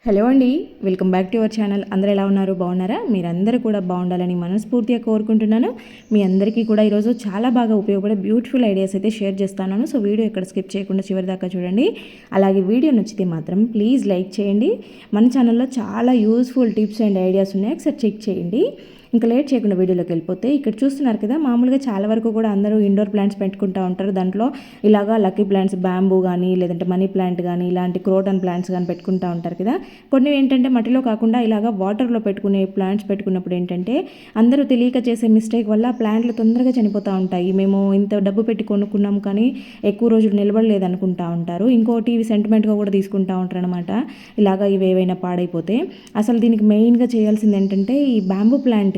Hello అండి, welcome back to your channel. అందరూ ఎలా ఉన్నారు? బాగున్నారా? మీరందరూ కూడా బాగుండాలని మనస్ఫూర్తిగా కోరుకుంటున్నాను. మీ అందరికీ కూడా ఈరోజు చాలా బాగా ఉపయోగపడే బ్యూటిఫుల్ ఐడియాస్ అయితే షేర్ చేస్తాను. సో వీడియో ఎక్కడ స్కిప్ చేయకుండా చివరి దాకా చూడండి. అలాగే వీడియో నచ్చితే మాత్రం ప్లీజ్ లైక్ చేయండి. మన ఛానల్లో చాలా యూస్ఫుల్ టిప్స్ అండ్ ఐడియాస్ ఉన్నాయి, ఒకసారి చెక్ చేయండి. ఇంకా లేట్ చేయకుండా వీడియోలోకి వెళ్ళిపోతే, ఇక్కడ చూస్తున్నారు కదా, మామూలుగా చాలా వరకు కూడా అందరూ ఇండోర్ ప్లాంట్స్ పెట్టుకుంటూ ఉంటారు. దాంట్లో ఇలాగా లక్కీ ప్లాంట్స్, బ్యాంబూ కానీ లేదంటే మనీ ప్లాంట్ కానీ ఇలాంటి క్రోటన్ ప్లాంట్స్ కానీ పెట్టుకుంటూ ఉంటారు కదా. కొన్ని ఏంటంటే మట్టిలో కాకుండా ఇలాగా వాటర్లో పెట్టుకునే ప్లాంట్స్ పెట్టుకున్నప్పుడు ఏంటంటే అందరూ తెలియక చేసే మిస్టేక్ వల్ల ప్లాంట్లు తొందరగా చనిపోతూ ఉంటాయి. మేము ఇంత డబ్బు పెట్టి కొనుక్కున్నాం కానీ ఎక్కువ రోజులు నిలబడలేదు అనుకుంటా ఉంటారు. ఇంకోటి ఇవి సెంటిమెంట్గా కూడా తీసుకుంటూ ఉంటారు అనమాట. ఇలాగా ఇవి ఏవైనా పాడైపోతే అసలు దీనికి మెయిన్గా చేయాల్సింది ఏంటంటే, ఈ బ్యాంబూ ప్లాంట్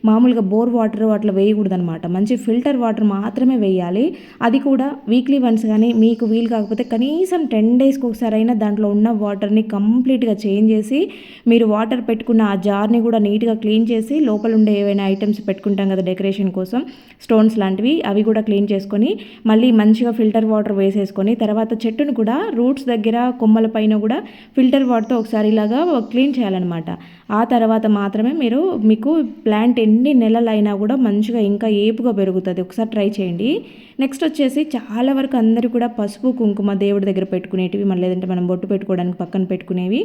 మామూలుగా బోర్ వాటర్ అట్లా వేయకూడదు అనమాట. మంచి ఫిల్టర్ వాటర్ మాత్రమే వేయాలి. అది కూడా వీక్లీ వన్స్ కానీ, మీకు వీలు కాకపోతే కనీసం 10 డేస్కి ఒకసారి అయినా దాంట్లో ఉన్న వాటర్ని కంప్లీట్గా చేంజ్ చేసి, మీరు వాటర్ పెట్టుకున్న ఆ జార్ని కూడా నీట్గా క్లీన్ చేసి, లోపల ఉండే ఏవైనా ఐటమ్స్ పెట్టుకుంటాం కదా డెకరేషన్ కోసం, స్టోన్స్ లాంటివి, అవి కూడా క్లీన్ చేసుకొని మళ్ళీ మంచిగా ఫిల్టర్ వాటర్ వేసేసుకొని, తర్వాత చెట్టును కూడా రూట్స్ దగ్గర కొమ్మల పైన కూడా ఫిల్టర్ వాటర్తో ఒకసారి ఇలాగా క్లీన్ చేయాలన్నమాట. ఆ తర్వాత మాత్రమే మీకు ప్లాంట్ ఎన్ని నెలలైనా కూడా మంచిగా ఇంకా ఏపుగా పెరుగుతుంది. ఒకసారి ట్రై చేయండి. నెక్స్ట్ వచ్చేసి చాలా వరకు అందరూ కూడా పసుపు కుంకుమ దేవుడి దగ్గర పెట్టుకునేటివి, మళ్ళీ లేదంటే మనం బొట్టు పెట్టుకోవడానికి పక్కన పెట్టుకునేవి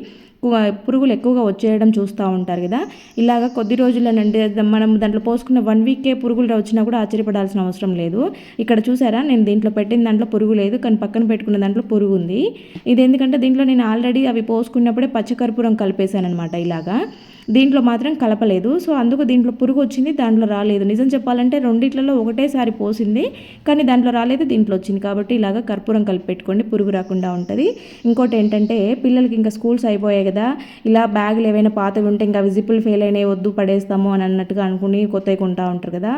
పురుగులు ఎక్కువగా వచ్చేయడం చూస్తూ ఉంటారు కదా. ఇలాగ కొద్ది రోజులనంటే మనం దాంట్లో పోసుకున్న 1 వీకే పురుగులు వచ్చినా కూడా ఆశ్చర్యపడాల్సిన అవసరం లేదు. ఇక్కడ చూసారా, నేను దీంట్లో పెట్టిన దాంట్లో పురుగు లేదు, కానీ పక్కన పెట్టుకున్న దాంట్లో పురుగు ఉంది. ఇది ఎందుకంటే దీంట్లో నేను ఆల్రెడీ అవి పోసుకున్నప్పుడే పచ్చకర్పూరం కలిపేశాను అనమాట. ఇలాగా దీంట్లో మాత్రం కలపలేదు. సో అందుకు దీంట్లో పురుగు వచ్చింది, దాంట్లో రాలేదు. నిజం చెప్పాలంటే రెండిట్లలో ఒకటేసారి పోసింది, కానీ దాంట్లో రాలేదు, దీంట్లో వచ్చింది. కాబట్టి ఇలాగ కర్పూరం కలిపి పెట్టుకోండి, పురుగు రాకుండా ఉంటుంది. ఇంకోటి ఏంటంటే, పిల్లలకి ఇంకా స్కూల్స్ అయిపోయాయి కదా, ఇలా బ్యాగులు ఏవైనా పాతవి ఉంటే ఇంకా విజిబుల్ ఫెయిల్ అయినాయి, వద్దు పడేస్తాము అని అన్నట్టుగా అనుకుని కొత్తవి కొంటా ఉంటారు కదా.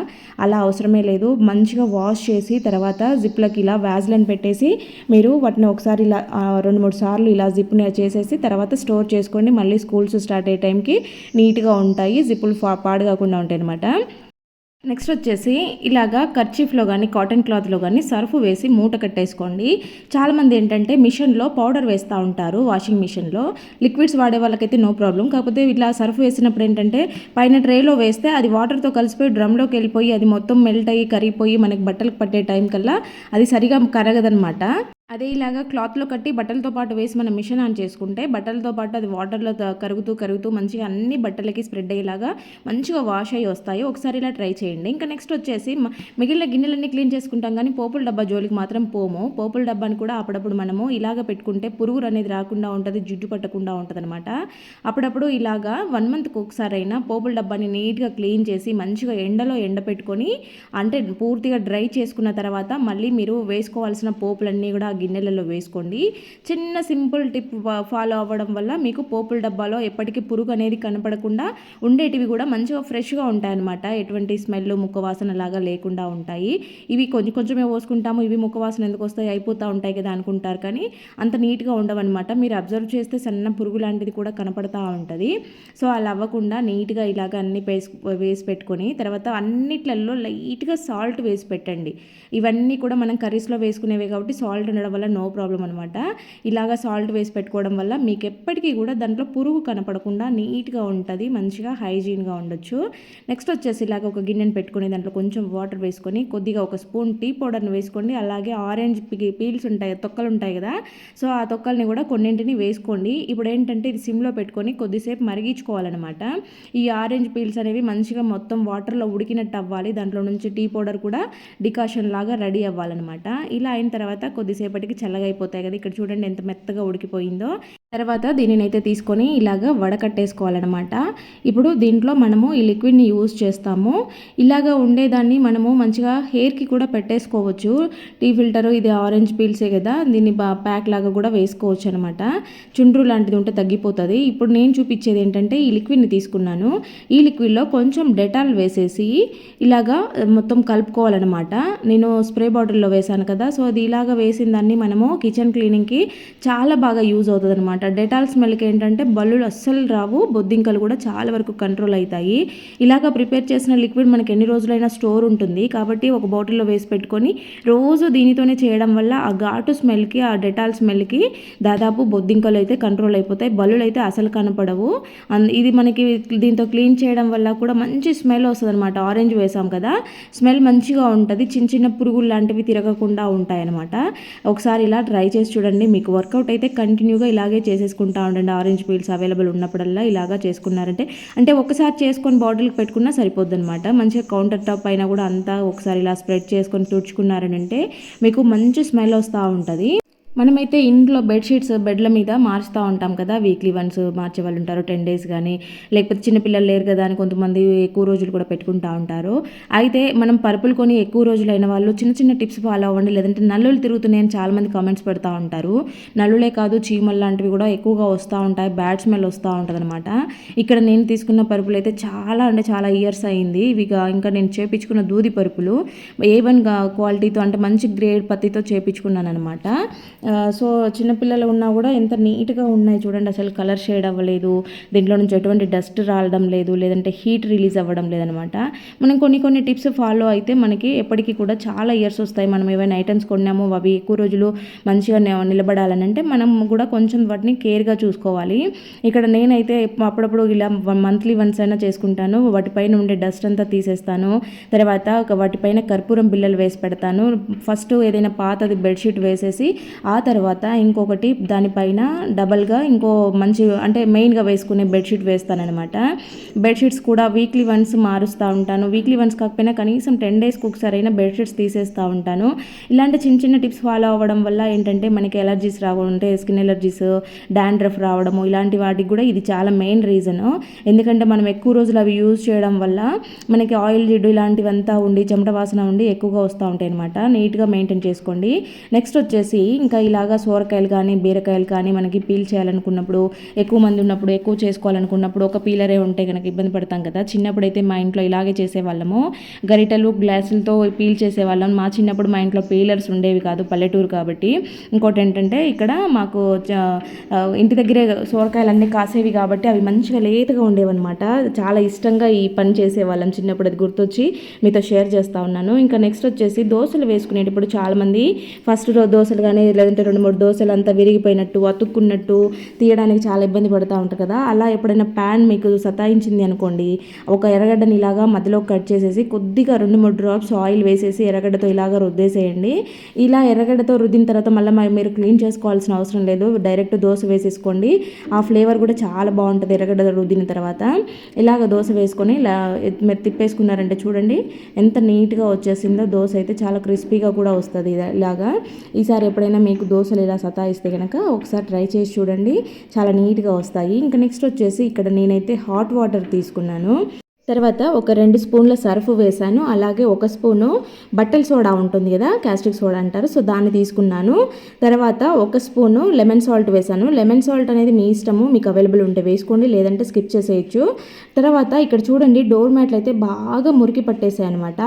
అలా అవసరమే లేదు. మంచిగా వాష్ చేసి తర్వాత జిప్లకి ఇలా వ్యాజ్లైన్ పెట్టేసి మీరు వాటిని ఒకసారి ఇలా 2-3 సార్లు ఇలా జిప్ని చేసేసి తర్వాత స్టోర్ చేసుకోండి. మళ్ళీ స్కూల్స్ స్టార్ట్ అయ్యే టైంకి నీట్గా ఉంటాయి, జిప్పులు పాడు కాకుండా ఉంటాయి అనమాట. నెక్స్ట్ వచ్చేసి ఇలాగా కర్చీఫ్లో కానీ కాటన్ క్లాత్లో కానీ సర్ఫ్ వేసి మూట కట్టేసుకోండి. చాలామంది ఏంటంటే మిషన్లో పౌడర్ వేస్తూ ఉంటారు, వాషింగ్ మిషన్లో. లిక్విడ్స్ వాడే వాళ్ళకైతే నో ప్రాబ్లం. కాకపోతే ఇట్లా సర్ఫ్ వేసినప్పుడు ఏంటంటే పైన ట్రేలో వేస్తే అది వాటర్తో కలిసిపోయి డ్రమ్లోకి వెళ్ళిపోయి అది మొత్తం మెల్ట్ అయ్యి కరిగిపోయి మనకి బట్టలకు పట్టే టైం కల్లా అది సరిగా కరగదనమాట. అదే ఇలాగా క్లాత్లో కట్టి బట్టలతో పాటు వేసి మనం మిషన్ ఆన్ చేసుకుంటే బట్టలతో పాటు అది వాటర్లో కరుగుతూ మంచిగా అన్ని బట్టలకి స్ప్రెడ్ అయ్యేలాగా మంచిగా వాష్ అయ్యి వస్తాయి. ఒకసారి ఇలా ట్రై చేయండి. ఇంకా నెక్స్ట్ వచ్చేసి మిగిలిన గిన్నెలన్నీ క్లీన్ చేసుకుంటాం కానీ పోపుల డబ్బా జోలికి మాత్రం పోము. పోపుల డబ్బాని కూడా అప్పుడప్పుడు మనము ఇలాగ పెట్టుకుంటే పురుగులు అనేది రాకుండా ఉంటుంది, జిడ్డు పట్టకుండా ఉంటుంది అనమాట. అప్పుడప్పుడు ఇలాగా 1 మంత్కి ఒకసారి అయినా పోపుల డబ్బాని నీట్గా క్లీన్ చేసి మంచిగా ఎండలో ఎండపెట్టుకొని, అంటే పూర్తిగా డ్రై చేసుకున్న తర్వాత మళ్ళీ మీరు వేసుకోవాల్సిన పోపులన్నీ కూడా గిన్నెలలో వేసుకోండి. చిన్న సింపుల్ టిప్ ఫాలో అవ్వడం వల్ల మీకు పోపుల డబ్బాలో ఎప్పటికీ పురుగు అనేది కనపడకుండా ఉండేటివి కూడా మంచిగా ఫ్రెష్గా ఉంటాయన్నమాట. ఎటువంటి స్మెల్, ముక్కవాసన లాగా లేకుండా ఉంటాయి. ఇవి కొంచెమే పోసుకుంటాము, ఇవి ముక్కవాసన ఎందుకు వస్తాయి, అయిపోతూ ఉంటాయి కదా అనుకుంటారు, కానీ అంత నీట్గా ఉండవన్నమాట. మీరు అబ్జర్వ్ చేస్తే సన్న పురుగు లాంటిది కూడా కనపడతా ఉంటుంది. సో అలా అవ్వకుండా నీట్గా ఇలాగ అన్ని వేసి పెట్టుకొని తర్వాత అన్నిట్లలో లైట్గా సాల్ట్ వేసి పెట్టండి. ఇవన్నీ కూడా మనం కర్రీస్లో వేసుకునేవే కాబట్టి సాల్ట్ ఉండడం వల్ల నో ప్రాబ్లం అనమాట. ఇలాగా సాల్ట్ వేసి పెట్టుకోవడం వల్ల మీకు ఎప్పటికీ కూడా దాంట్లో పురుగు కనపడకుండా నీట్గా ఉంటుంది, మంచిగా హైజీన్గా ఉండొచ్చు. నెక్స్ట్ వచ్చేసి ఇలాగ ఒక గిన్నెను పెట్టుకొని దాంట్లో కొంచెం వాటర్ వేసుకొని కొద్దిగా 1 స్పూన్ టీ పౌడర్ని వేసుకోండి. అలాగే ఆరెంజ్ పీల్స్ ఉంటాయి, తొక్కలు ఉంటాయి కదా, సో ఆ తొక్కల్ని కూడా కొన్నింటిని వేసుకోండి. ఇప్పుడు ఏంటంటే ఇది సిమ్లో పెట్టుకొని కొద్దిసేపు మరిగించుకోవాలన్నమాట. ఈ ఆరెంజ్ పీల్స్ అనేవి మంచిగా మొత్తం వాటర్లో ఉడికినట్టు అవ్వాలి. దాంట్లో నుంచి టీ పౌడర్ కూడా డికాషన్ లాగా రెడీ అవ్వాలన్నమాట. ఇలా అయిన తర్వాత కొద్దిసేపటికి చల్లగా అయిపోతాయి కదా. ఇక్కడ చూడండి ఎంత మెత్తగా ఉడికిపోయిందో. తర్వాత దీనినైతే తీసుకొని ఇలాగ వడకట్టేసుకోవాలన్నమాట. ఇప్పుడు దీంట్లో మనము ఈ లిక్విడ్ని యూజ్ చేస్తాము. ఇలాగ ఉండేదాన్ని మనము మంచిగా హెయిర్కి కూడా పెట్టేసుకోవచ్చు. టీ ఫిల్టరు ఇది ఆరెంజ్ పీల్సే కదా, దీన్ని ప్యాక్ లాగా కూడా వేసుకోవచ్చు అనమాట. చుండ్రు లాంటిది ఉంటే తగ్గిపోతుంది. ఇప్పుడు నేను చూపించేది ఏంటంటే ఈ లిక్విడ్ని తీసుకున్నాను. ఈ లిక్విడ్లో కొంచెం డెటాల్ వేసేసి ఇలాగా మొత్తం కలుపుకోవాలన్నమాట. నేను స్ప్రే బాటిల్లో వేసాను కదా, సో అది ఇలాగ వేసిన దాన్ని కానీ మనము కిచెన్ క్లీనింగ్కి చాలా బాగా యూజ్ అవుతుంది అనమాట. డెటాల్ స్మెల్కి ఏంటంటే బల్లులు అస్సలు రావు, బొద్దింకలు కూడా చాలా వరకు కంట్రోల్ అవుతాయి. ఇలాగ ప్రిపేర్ చేసిన లిక్విడ్ మనకి ఎన్ని రోజులైనా స్టోర్ ఉంటుంది కాబట్టి ఒక బాటిల్లో వేసి పెట్టుకొని రోజు దీనితోనే చేయడం వల్ల ఆ ఘాటు స్మెల్కి, ఆ డెటాల్ స్మెల్కి దాదాపు బొద్దింకలు అయితే కంట్రోల్ అయిపోతాయి, బల్లులు అయితే అసలు కనపడవు. ఇది మనకి దీంతో క్లీన్ చేయడం వల్ల కూడా మంచి స్మెల్ వస్తుంది అనమాట. ఆరెంజ్ వేసాం కదా, స్మెల్ మంచిగా ఉంటుంది, చిన్న చిన్న పురుగులు లాంటివి తిరగకుండా ఉంటాయి అనమాట. ఒకసారి ఇలా ట్రై చేసి చూడండి, మీకు వర్కౌట్ అయితే కంటిన్యూగా ఇలాగే చేసేసుకుంటా ఉండండి. ఆరెంజ్ పీల్స్ అవైలబుల్ ఉన్నప్పుడల్లా ఇలాగా చేసుకున్నారంటే అంటే ఒకసారి చేసుకొని బాటిల్కి పెట్టుకున్నా సరిపోద్ది అనమాట. మంచిగా కౌంటర్ టాప్ పైన కూడా అంతా ఒకసారి ఇలా స్ప్రెడ్ చేసుకొని తుడుచుకున్నారంటే మీకు మంచి స్మెల్ వస్తూ ఉంటుంది. మనమైతే ఇంట్లో బెడ్షీట్స్ బెడ్ల మీద మార్చుతూ ఉంటాం కదా, వీక్లీ వన్స్ మార్చే వాళ్ళు ఉంటారు, 10 days కానీ, లేకపోతే చిన్నపిల్లలు లేరు కదా అని కొంతమంది ఎక్కువ రోజులు కూడా పెట్టుకుంటూ ఉంటారు. అయితే మనం పరుపులు కొని ఎక్కువ రోజులు అయిన వాళ్ళు చిన్న చిన్న టిప్స్ ఫాలో అవ్వండి. లేదంటే నల్లులు తిరుగుతున్నాయని చాలామంది కామెంట్స్ పెడతా ఉంటారు. నల్లులే కాదు, చీమలు లాంటివి కూడా ఎక్కువగా వస్తూ ఉంటాయి, బ్యాడ్ స్మెల్ వస్తూ ఉంటుంది అనమాట. ఇక్కడ నేను తీసుకున్న పరుపులు అయితే చాలా అంటే చాలా ఇయర్స్ అయింది. ఇంకా నేను చేపించుకున్న దూది పరుపులు A1 క్వాలిటీతో అంటే మంచి గ్రేడ్ పత్తితో చేపించుకున్నాను అనమాట. సో చిన్నపిల్లలు ఉన్నా కూడా ఎంత నీట్గా ఉన్నాయి చూడండి, అసలు కలర్ షేడ్ అవ్వలేదు, దీంట్లో నుంచి ఎటువంటి డస్ట్ రావడం లేదు, లేదంటే హీట్ రిలీజ్ అవ్వడం లేదనమాట. మనం కొన్ని టిప్స్ ఫాలో అయితే మనకి ఎప్పటికీ కూడా చాలా ఇయర్స్ వస్తాయి. మనం ఏవైనా ఐటమ్స్ కొన్నామో అవి ఎక్కువ రోజులు మంచిగా నిలబడాలని అంటే మనం కూడా కొంచెం వాటిని కేర్గా చూసుకోవాలి. ఇక్కడ నేనైతే అప్పుడప్పుడు ఇలా మంత్లీ వన్స్ అయినా చేసుకుంటాను. వాటిపైన ఉండే డస్ట్ అంతా తీసేస్తాను. తర్వాత వాటిపైన కర్పూరం బిళ్ళలు వేసి పెడతాను. ఫస్ట్ ఏదైనా పాతది బెడ్షీట్ వేసేసి ఆ తర్వాత ఇంకొకటి దానిపైన డబల్గా ఇంకో మంచి అంటే మెయిన్గా వేసుకునే బెడ్షీట్ వేస్తానమాట. బెడ్షీట్స్ కూడా వీక్లీ వన్స్ మారుస్తూ ఉంటాను. వీక్లీ వన్స్ కాకపోయినా కనీసం 10 daysకి ఒకసారి అయినా బెడ్షీట్స్ తీసేస్తూ ఉంటాను. ఇలాంటి చిన్న చిన్న టిప్స్ ఫాలో అవ్వడం వల్ల ఏంటంటే మనకి ఎలర్జీస్ రాకుంటే స్కిన్ ఎలర్జీస్, డాండ్రఫ్ రావడము ఇలాంటి వాటికి కూడా ఇది చాలా మెయిన్ రీజను. ఎందుకంటే మనం ఎక్కువ రోజులు అవి యూజ్ చేయడం వల్ల మనకి ఆయిల్ జిడ్డు ఇలాంటివంతా ఉండి చెమట వాసన ఉండి ఎక్కువగా వస్తూ ఉంటాయి అనమాట. నీట్గా మెయింటైన్ చేసుకోండి. నెక్స్ట్ వచ్చేసి ఇంకా ఇలాగా సోరకాయలు కానీ బీరకాయలు కానీ మనకి పీల్ చేయాలనుకున్నప్పుడు, ఎక్కువ మంది ఉన్నప్పుడు, ఎక్కువ చేసుకోవాలనుకున్నప్పుడు ఒక పీలరే ఉంటే కనుక ఇబ్బంది పడతాం కదా. చిన్నప్పుడైతే మా ఇంట్లో ఇలాగే చేసేవాళ్ళము, గరిటెలు గ్లాసులతో పీల్ చేసేవాళ్ళం. మా చిన్నప్పుడు మా ఇంట్లో పీలర్స్ ఉండేవి కాదు, పల్లెటూరు కాబట్టి. ఇంకోటి ఏంటంటే ఇక్కడ మాకు ఇంటి దగ్గరే సోరకాయలు కాసేవి కాబట్టి అవి మంచిగా లేతగా ఉండేవన్నమాట. చాలా ఇష్టంగా ఈ పని చేసేవాళ్ళం చిన్నప్పుడు, అది గుర్తొచ్చి మీతో షేర్ చేస్తూ ఉన్నాను. ఇంకా నెక్స్ట్ వచ్చేసి దోశలు వేసుకునేటప్పుడు చాలామంది ఫస్ట్ దోశలు కానీ లేదంటే 2-3 దోశలు అంతా విరిగిపోయినట్టు అతుక్కున్నట్టు తీయడానికి చాలా ఇబ్బంది పడుతూ ఉంటారు కదా. అలా ఎప్పుడైనా ప్యాన్ మీకు సతాయించింది అనుకోండి, ఒక ఎర్రగడ్డని ఇలాగా మధ్యలో కట్ చేసేసి కొద్దిగా 2-3 drops ఆయిల్ వేసేసి ఎర్రగడ్డతో ఇలాగా రుద్దేసేయండి. ఇలా ఎర్రగడ్డతో రుద్దిన తర్వాత మళ్ళీ మీరు క్లీన్ చేసుకోవాల్సిన అవసరం లేదు, డైరెక్ట్ దోశ వేసేసుకోండి. ఆ ఫ్లేవర్ కూడా చాలా బాగుంటుంది ఎర్రగడ్డ రుద్దిన తర్వాత. ఇలాగ దోశ వేసుకొని మీరు తిప్పేసుకున్నారంటే చూడండి ఎంత నీట్గా వచ్చేసిందో దోశ అయితే, చాలా క్రిస్పీగా కూడా వస్తుంది ఇలాగా. ఈసారి ఎప్పుడైనా మీకు దోశలు ఇలా సతాయిస్తే కనుక ఒకసారి ట్రై చేసి చూడండి, చాలా నీట్గా వస్తాయి. ఇంకా నెక్స్ట్ వచ్చేసి ఇక్కడ నేనైతే హాట్ వాటర్ తీసుకున్నాను. తర్వాత ఒక 2 స్పూన్ల సర్ఫ్ వేసాను. అలాగే 1 స్పూను బట్టల సోడా ఉంటుంది కదా, క్యాస్టిక్ సోడా అంటారు, సో దాన్ని తీసుకున్నాను. తర్వాత 1 స్పూను లెమన్ సాల్ట్ వేసాను. లెమన్ సాల్ట్ అనేది మీ ఇష్టము, మీకు అవైలబుల్ ఉంటే వేసుకోండి, లేదంటే స్కిప్ చేసేయచ్చు. తర్వాత ఇక్కడ చూడండి డోర్ మ్యాట్లు అయితే బాగా మురికి పట్టేసాయి అనమాట.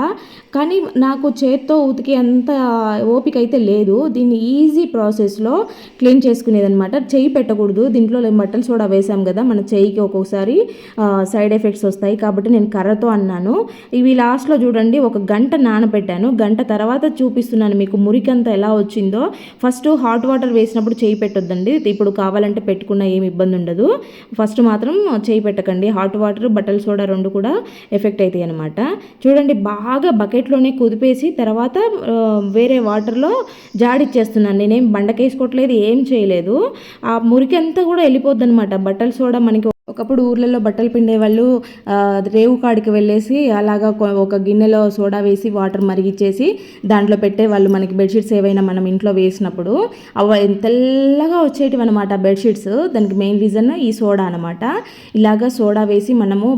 కానీ నాకు చేత్తో ఉతికి అంత ఓపిక అయితే లేదు. దీన్ని ఈజీ ప్రాసెస్లో క్లీన్ చేసుకునేదనమాట. చెయ్యి పెట్టకూడదు దీంట్లో, బట్టల సోడా వేసాం కదా, మన చెయ్యికి ఒక్కొక్కసారి సైడ్ ఎఫెక్ట్స్ వస్తాయి కాబట్టి నేను కర్రతో అన్నాను. ఇవి లాస్ట్లో చూడండి 1 గంట నానబెట్టాను. గంట తర్వాత చూపిస్తున్నాను మీకు మురికంతా ఎలా వచ్చిందో. ఫస్ట్ హాట్ వాటర్ వేసినప్పుడు చేయి పెట్టొద్దండి, ఇప్పుడు కావాలంటే పెట్టుకున్న ఏమి ఇబ్బంది ఉండదు. ఫస్ట్ మాత్రం చేయి పెట్టకండి. హాట్ వాటర్ బట్టల సోడా 2 కూడా ఎఫెక్ట్ అవుతాయి అనమాట. చూడండి బాగా బకెట్లోనే కుదిపేసి తర్వాత వేరే వాటర్లో జాడిచ్చేస్తున్నాను. నేనేం బండకేసుకోవట్లేదు, ఏం చేయలేదు. ఆ మురికి అంతా కూడా వెళ్ళిపోద్ది అనమాట. బట్టల సోడా మనకి ఒకప్పుడు ఊర్లలో బట్టలు పిండే వాళ్ళు రేవు కాడికి వెళ్ళేసి అలాగా ఒక గిన్నెలో సోడా వేసి వాటర్ మరిగిచ్చేసి దాంట్లో పెట్టే వాళ్ళు మనకి బెడ్షీట్స్ ఏవైనా మనం ఇంట్లో వేసినప్పుడు అవి తెల్లగా వచ్చేటివి అనమాట బెడ్షీట్స్. దానికి మెయిన్ రీజన్ ఈ సోడా అనమాట. ఇలాగా సోడా వేసి మనము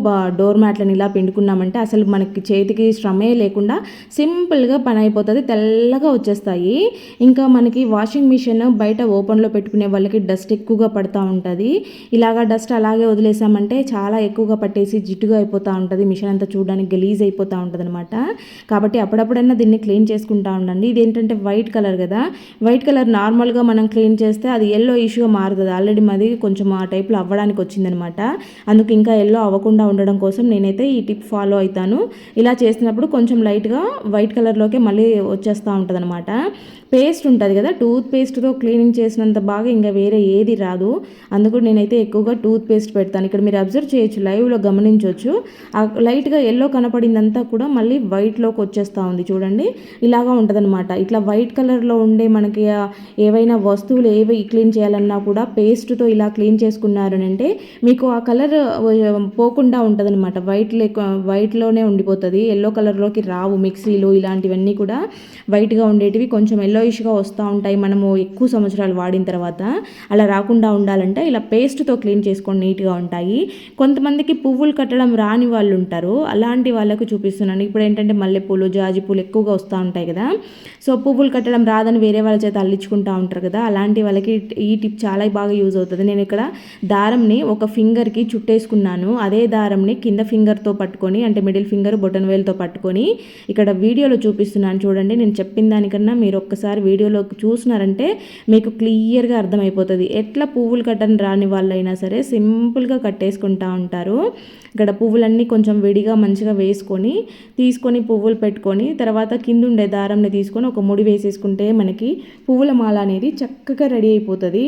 డోర్ మ్యాట్లను ఇలా పిండుకున్నామంటే అసలు మనకి చేతికి శ్రమే లేకుండా సింపుల్గా పని అయిపోతుంది, తెల్లగా వచ్చేస్తాయి. ఇంకా మనకి వాషింగ్ మిషన్ బయట ఓపెన్లో పెట్టుకునే వాళ్ళకి డస్ట్ ఎక్కువగా పడుతూ ఉంటుంది. ఇలాగా డస్ట్ అలాగే వదిలేసామంటే చాలా ఎక్కువగా పట్టేసి జిడ్డుగా అయిపోతూ ఉంటుంది, మిషన్ అంతా చూడడానికి గలీజ్ అయిపోతూ ఉంటుంది అనమాట. కాబట్టి అప్పుడప్పుడన్నా దీన్ని క్లీన్ చేసుకుంటూ ఉండండి. ఇదేంటంటే వైట్ కలర్ కదా, వైట్ కలర్ నార్మల్గా మనం క్లీన్ చేస్తే అది ఎల్లో ఇష్యూగా మారుతుంది. ఆల్రెడీ మాది కొంచెం ఆ టైప్లో అవ్వడానికి వచ్చిందనమాట. అందుకు ఇంకా ఎల్లో అవ్వకుండా ఉండడం కోసం నేనైతే ఈ టిప్ ఫాలో అవుతాను. ఇలా చేసినప్పుడు కొంచెం లైట్గా వైట్ కలర్లోకి మళ్ళీ వచ్చేస్తూ ఉంటుంది అనమాట. పేస్ట్ ఉంటుంది కదా, టూత్ పేస్ట్తో క్లీనింగ్ చేసినంత బాగా ఇంకా వేరే ఏది రాదు. అందుకు నేనైతే ఎక్కువగా టూత్ పేస్ట్ పెడతాను. ఇక్కడ మీరు అబ్జర్వ్ చేయొచ్చు, లైవ్లో గమనించవచ్చు, లైట్గా ఎల్లో కనపడిందంతా కూడా మళ్ళీ వైట్లోకి వచ్చేస్తూ ఉంది చూడండి. ఇలాగా ఉంటుందన్నమాట. ఇట్లా వైట్ కలర్లో ఉండే మనకి ఏవైనా వస్తువులు ఏవి క్లీన్ చేయాలన్నా కూడా పేస్ట్తో ఇలా క్లీన్ చేసుకున్నారు అంటే మీకు ఆ కలర్ పోకుండా ఉంటుందన్నమాట. వైట్లోనే ఉండిపోతుంది, ఎల్లో కలర్లోకి రావు. మిక్సీలు ఇలాంటివన్నీ కూడా వైట్గా ఉండేటివి కొంచెం ఎల్లోయిష్గా వస్తూ ఉంటాయి మనము ఎక్కువ సంవత్సరాలు వాడిన తర్వాత. అలా రాకుండా ఉండాలంటే ఇలా పేస్ట్తో క్లీన్ చేసుకొని నీట్గా ఉంటాయి. కొంతమందికి పువ్వులు కట్టడం రాని వాళ్ళు ఉంటారు, అలాంటి వాళ్ళకు చూపిస్తున్నాను. ఇప్పుడు ఏంటంటే మల్లెపూలు, జాజి పూలు ఎక్కువగా వస్తూ ఉంటాయి కదా, సో పువ్వులు కట్టడం రాదని వేరే వాళ్ళ చేత అల్లించుకుంటూ ఉంటారు కదా, అలాంటి వాళ్ళకి ఈ టిప్ చాలా బాగా యూజ్ అవుతుంది. నేను ఇక్కడ దారంని ఒక ఫింగర్కి చుట్టేసుకున్నాను. అదే దారంని కింద ఫింగర్తో పట్టుకొని, అంటే మిడిల్ ఫింగర్ బొటన్ వేలుతో పట్టుకొని ఇక్కడ వీడియోలో చూపిస్తున్నాను చూడండి. నేను చెప్పిన దానికన్నా మీరు ఒక్కసారి వీడియోలో చూసినారంటే మీకు క్లియర్గా అర్థమైపోతుంది. ఎట్లా పువ్వులు కట్టని రాని వాళ్ళైనా సరే సింపుల్గా కట్టేసుకుంటూ ఉంటారు. ఇక్కడ పువ్వులన్నీ కొంచెం విడిగా మంచిగా తీసుకొని పువ్వులు పెట్టుకొని తర్వాత కింద ఉండే దారంని తీసుకొని ఒక ముడి వేసేసుకుంటే మనకి పువ్వుల మాల అనేది చక్కగా రెడీ అయిపోతుంది.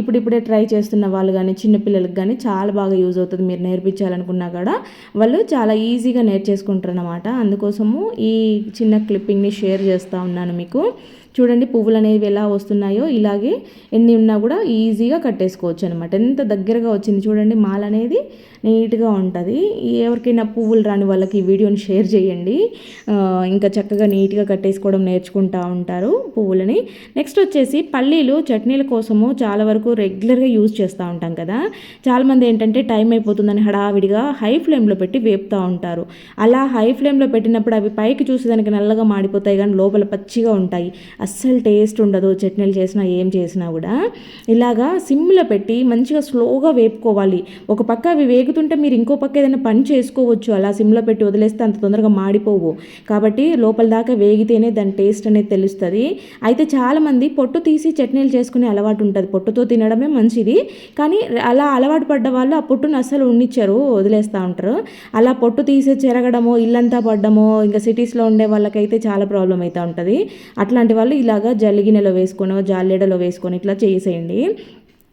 ఇప్పుడిప్పుడే ట్రై చేస్తున్న వాళ్ళు కానీ చిన్నపిల్లలకు కానీ చాలా బాగా యూజ్ అవుతుంది. మీరు నేర్పించాలనుకున్నా కూడా వాళ్ళు చాలా ఈజీగా నేర్చేసుకుంటారు అన్నమాట. అందుకోసము ఈ చిన్న క్లిప్పింగ్ని షేర్ చేస్తూ ఉన్నాను మీకు. చూడండి పువ్వులు అనేవి ఎలా వస్తున్నాయో, ఇలాగే ఎన్ని ఉన్నా కూడా ఈజీగా కట్టేసుకోవచ్చు అనమాట. ఎంత దగ్గరగా వచ్చింది చూడండి, మాల అనేది నీట్గా ఉంటుంది. ఎవరికైనా పువ్వులు రాని వాళ్ళకి ఈ వీడియోని షేర్ చేయండి. ఇంకా చక్కగా నీట్గా కట్టేసుకోవడం నేర్చుకుంటూ ఉంటారు పువ్వులని. నెక్స్ట్ వచ్చేసి పల్లీలు చట్నీల కోసము చాలా వరకు రెగ్యులర్గా యూజ్ చేస్తూ ఉంటాం కదా. చాలామంది ఏంటంటే టైం అయిపోతుందని హడావిడిగా హై ఫ్లేమ్లో పెట్టి వేపుతూ ఉంటారు. అలా హై ఫ్లేమ్లో పెట్టినప్పుడు అవి పైకి చూసేదానికి నల్లగా మాడిపోతాయి కానీ లోపల పచ్చిగా ఉంటాయి, అస్సలు టేస్ట్ ఉండదు. చట్నీలు చేసినా ఏం చేసినా కూడా ఇలాగా సిమ్లో పెట్టి మంచిగా స్లోగా వేపుకోవాలి. ఒక పక్క అవి వేగుతుంటే మీరు ఇంకో పక్క ఏదైనా పని చేసుకోవచ్చు. అలా సిమ్లో పెట్టి వదిలేస్తే అంత తొందరగా మాడిపోవు. కాబట్టి లోపల దాకా వేగితేనే దాని టేస్ట్ అనేది తెలుస్తుంది. అయితే చాలామంది పొట్టు తీసి చట్నీలు చేసుకునే అలవాటు ఉంటుంది. పొట్టుతో తినడమే మంచిది, కానీ అలా అలవాటు పడ్డ వాళ్ళు ఆ పొట్టును అస్సలు ఉండిచ్చారు, వదిలేస్తూ ఉంటారు. అలా పొట్టు తీసి చెరగడమో, ఇల్లంతా పడ్డమో, ఇంకా సిటీస్లో ఉండే వాళ్ళకైతే చాలా ప్రాబ్లం అవుతూ ఉంటుంది. అట్లాంటి వాళ్ళు ఇలాగా జల్లిగిన్నెలో వేసుకొని జాలేడలో వేసుకొని ఇట్లా చేసేయండి.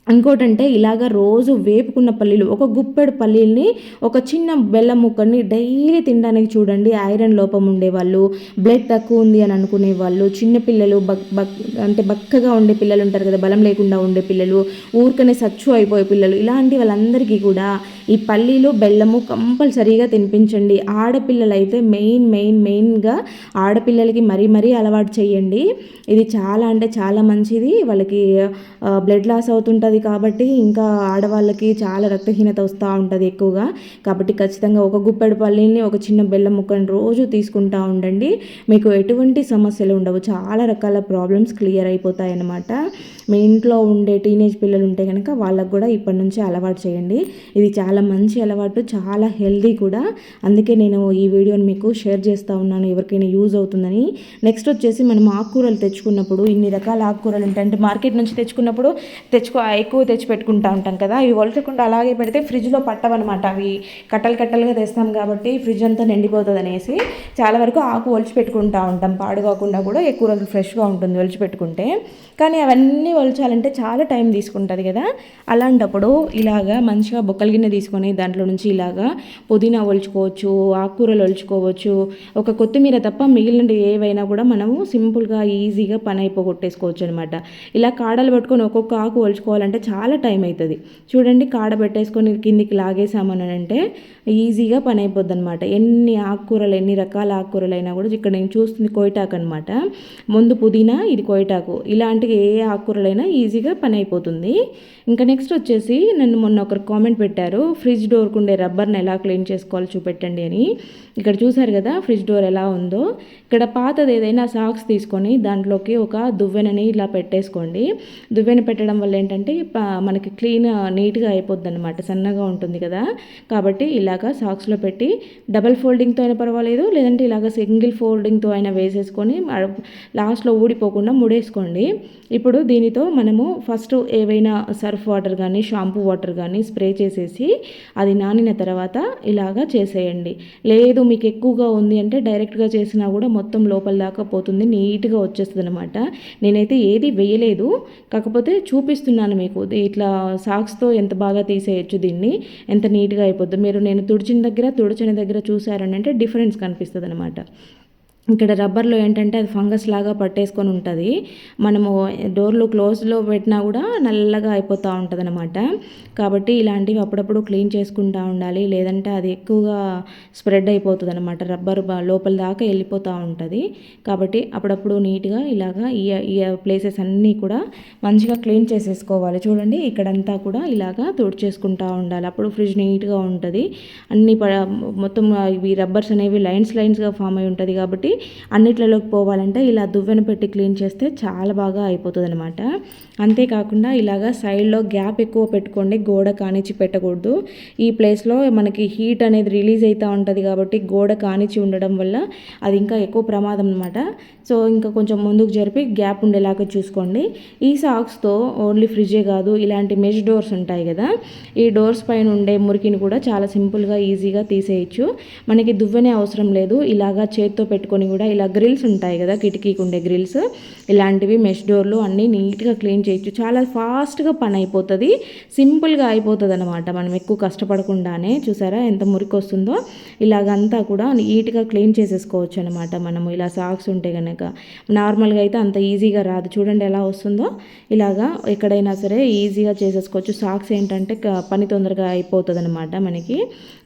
ఇంకోటంటే ఇలాగ రోజు వేపుకున్న పల్లీలు, ఒక గుప్పెడు పల్లీల్ని ఒక చిన్న బెల్లం ముక్కని డైలీ తినడానికి చూడండి. ఐరన్ లోపం ఉండేవాళ్ళు, బ్లడ్ తక్కువ ఉంది అని అనుకునే వాళ్ళు, చిన్నపిల్లలు, అంటే బక్కగా ఉండే పిల్లలు ఉంటారు కదా, బలం లేకుండా ఉండే పిల్లలు, ఊరికనే సచ్చు అయిపోయే పిల్లలు, ఇలాంటి వాళ్ళందరికీ కూడా ఈ పల్లీలు బెల్లము కంపల్సరీగా తినిపించండి. ఆడపిల్లలు అయితే మెయిన్గా ఆడపిల్లలకి మరీ అలవాటు చేయండి. ఇది చాలా అంటే చాలా మంచిది. వాళ్ళకి బ్లడ్ లాస్ అవుతుంటుంది కాబట్టి ఇంకా ఆడవాళ్ళకి చాలా రక్తహీనత వస్తూ ఉంటుంది ఎక్కువగా. కాబట్టి ఖచ్చితంగా ఒక గుప్పెడు పల్లీల్ని ఒక చిన్న బెల్లం ముక్కని రోజు తీసుకుంటూ ఉండండి. మీకు ఎటువంటి సమస్యలు ఉండవు, చాలా రకాల ప్రాబ్లమ్స్ క్లియర్ అయిపోతాయి అన్నమాట. మీ ఇంట్లో ఉండే టీనేజ్ పిల్లలు ఉంటే కనుక వాళ్ళకు కూడా ఇప్పటి నుంచి అలవాటు చేయండి. ఇది చాలా మంచి అలవాటు, చాలా హెల్దీ కూడా. అందుకే నేను ఈ వీడియోని మీకు షేర్ చేస్తూ ఉన్నాను, ఎవరికైనా యూజ్ అవుతుందని. నెక్స్ట్ వచ్చేసి మనం ఆకుకూరలు తెచ్చుకున్నప్పుడు ఇన్ని రకాల ఆకుకూరలు ఉంటాయి. అంటే మార్కెట్ నుంచి తెచ్చుకున్నప్పుడు ఎక్కువ తెచ్చి పెట్టుకుంటూ ఉంటాం కదా, అవి ఒలచకుండా అలాగే పెడితే ఫ్రిడ్జ్లో పట్టవన్నమాట. అవి కట్టలుగా తెస్తాం కాబట్టి ఫ్రిడ్జ్ అంతా నిండిపోతుంది అనేసి చాలా వరకు ఆకు ఒలిచి పెట్టుకుంటూ ఉంటాం. పాడు కాకుండా కూడా ఎక్కువ రోజులు ఫ్రెష్గా ఉంటుంది ఒలిచి పెట్టుకుంటే. కానీ అవన్నీ ఒలచాలంటే చాలా టైం తీసుకుంటుంది కదా. అలాంటప్పుడు ఇలాగా మంచిగా బొక్కల గిన్నె తీసుకొని దాంట్లో నుంచి ఇలాగా పుదీనా ఒలుచుకోవచ్చు, ఆకుకూరలు ఒలుచుకోవచ్చు, ఒక కొత్తిమీర తప్ప మిగిలిన ఏవైనా కూడా మనము సింపుల్గా ఈజీగా పని అయిపోగొట్టేసుకోవచ్చు అనమాట. ఇలా కాడలు పట్టుకొని ఒక్కొక్క ఆకు ఒలుచుకోవాలంటే చాలా టైం అవుతుంది. చూడండి, కాడ పెట్టేసుకొని కిందికి లాగేసామని అంటే ఈజీగా పని అయిపోద్ది అనమాట. ఎన్ని రకాల ఆకుకూరలు అయినా కూడా. ఇక్కడ నేను చూస్తుంది కోయిటాకు అనమాట. ముందు పుదీనా, ఇది కోయిటాకు. ఇలాంటి ఏ ఆకుకూరలు అయినా ఈజీగా పని అయిపోతుంది. ఇంకా నెక్స్ట్ వచ్చేసి నన్ను మొన్న ఒకరు కామెంట్ పెట్టారు, ఫ్రిడ్జ్ డోర్కు ఉండే రబ్బర్ని ఎలా క్లీన్ చేసుకోవాలో చూపెట్టండి అని. ఇక్కడ చూసారు కదా ఫ్రిడ్జ్ డోర్ ఎలా ఉందో. ఇక్కడ పాతది ఏదైనా సాక్స్ తీసుకొని దాంట్లోకి ఒక దువ్వెనని ఇలా పెట్టేసుకోండి. దువ్వెన పెట్టడం వల్ల ఏంటంటే మనకి క్లీన్ నీట్గా అయిపోద్ది అనమాట, సన్నగా ఉంటుంది కదా. కాబట్టి ఇలాగా సాక్స్లో పెట్టి డబల్ ఫోల్డింగ్తో అయినా పర్వాలేదు, లేదంటే ఇలాగ సింగిల్ ఫోల్డింగ్తో అయినా వేసేసుకొని లాస్ట్లో ఊడిపోకుండా ముడేసుకోండి. ఇప్పుడు దీనితో మనము ఫస్ట్ ఏవైనా సర్ఫ్ వాటర్ కానీ షాంపూ వాటర్ కానీ స్ప్రే చేసేసి అది నానిన తర్వాత ఇలాగా చేసేయండి. లేదు మీకు ఎక్కువగా ఉంది అంటే డైరెక్ట్గా చేసినా కూడా మొత్తం లోపల దాకా పోతుంది, నీట్గా వచ్చేస్తుంది అనమాట. నేనైతే ఏది వేయలేదు, కాకపోతే చూపిస్తున్నాను మీకు. ఇట్లా సాక్స్తో ఎంత బాగా తీసేయచ్చు దీన్ని, ఎంత నీట్గా అయిపోద్ది. మీరు నేను తుడిచిన దగ్గర చూసారని అంటే డిఫరెన్స్ కనిపిస్తుంది అనమాట. ఇక్కడ రబ్బర్లో ఏంటంటే అది ఫంగస్ లాగా పట్టేసుకొని ఉంటుంది, మనము డోర్లు క్లోజ్లో పెట్టినా కూడా నల్లగా అయిపోతూ ఉంటుంది అనమాట. కాబట్టి ఇలాంటివి అప్పుడప్పుడు క్లీన్ చేసుకుంటూ ఉండాలి, లేదంటే అది ఎక్కువగా స్ప్రెడ్ అయిపోతుంది అనమాట, రబ్బర్ లోపల దాకా వెళ్ళిపోతూ ఉంటుంది. కాబట్టి అప్పుడప్పుడు నీట్గా ఇలాగా ఈ ప్లేసెస్ అన్నీ కూడా మంచిగా క్లీన్ చేసేసుకోవాలి. చూడండి ఇక్కడంతా కూడా ఇలాగా తుడిచేసుకుంటూ ఉండాలి, అప్పుడు ఫ్రిడ్జ్ నీట్గా ఉంటుంది. అన్ని మొత్తం ఇవి రబ్బర్స్ అనేవి లైన్స్గా ఫామ్ అయి ఉంటుంది. కాబట్టి అన్నిట్లలోకి పోవాలంటే ఇలా దువ్వెన పెట్టి క్లీన్ చేస్తే చాలా బాగా అయిపోతుంది అనమాట. అంతేకాకుండా ఇలాగా సైడ్లో గ్యాప్ ఎక్కువ పెట్టుకోండి, గోడ కానిచ్చి పెట్టకూడదు. ఈ ప్లేస్లో మనకి హీట్ అనేది రిలీజ్ అవుతూ ఉంటుంది కాబట్టి గోడ కానిచ్చి ఉండడం వల్ల అది ఇంకా ఎక్కువ ప్రమాదం అనమాట. సో ఇంకా కొంచెం ముందుకు జరిపి గ్యాప్ ఉండేలాగా చూసుకోండి. ఈ సాక్స్తో ఓన్లీ ఫ్రిడ్జే కాదు, ఇలాంటి మెష్ డోర్స్ ఉంటాయి కదా, ఈ డోర్స్ పైన ఉండే మురికిని కూడా చాలా సింపుల్గా ఈజీగా తీసేయచ్చు. మనకి దువ్వెనే అవసరం లేదు, ఇలాగా చేత్తో పెట్టుకొని కూడా ఇలా గ్రిల్స్ ఉంటాయి కదా, కిటికీకి ఉండే గ్రిల్స్, ఇలాంటివి మెష్ డోర్లు అన్నీ నీట్గా క్లీన్ చేయొచ్చు. చాలా ఫాస్ట్గా పని అయిపోతుంది, సింపుల్గా అయిపోతుంది అనమాట. మనం ఎక్కువ కష్టపడకుండానే చూసారా ఎంత మురికి వస్తుందో. ఇలాగంతా కూడా నీట్గా క్లీన్ చేసేసుకోవచ్చు అనమాట మనము ఇలా సాక్స్ ఉంటే కనుక. నార్మల్గా అయితే అంత ఈజీగా రాదు, చూడండి ఎలా వస్తుందో. ఇలాగా ఎక్కడైనా సరే ఈజీగా చేసేసుకోవచ్చు. సాక్స్ ఏంటంటే పని తొందరగా అయిపోతుంది అనమాట మనకి.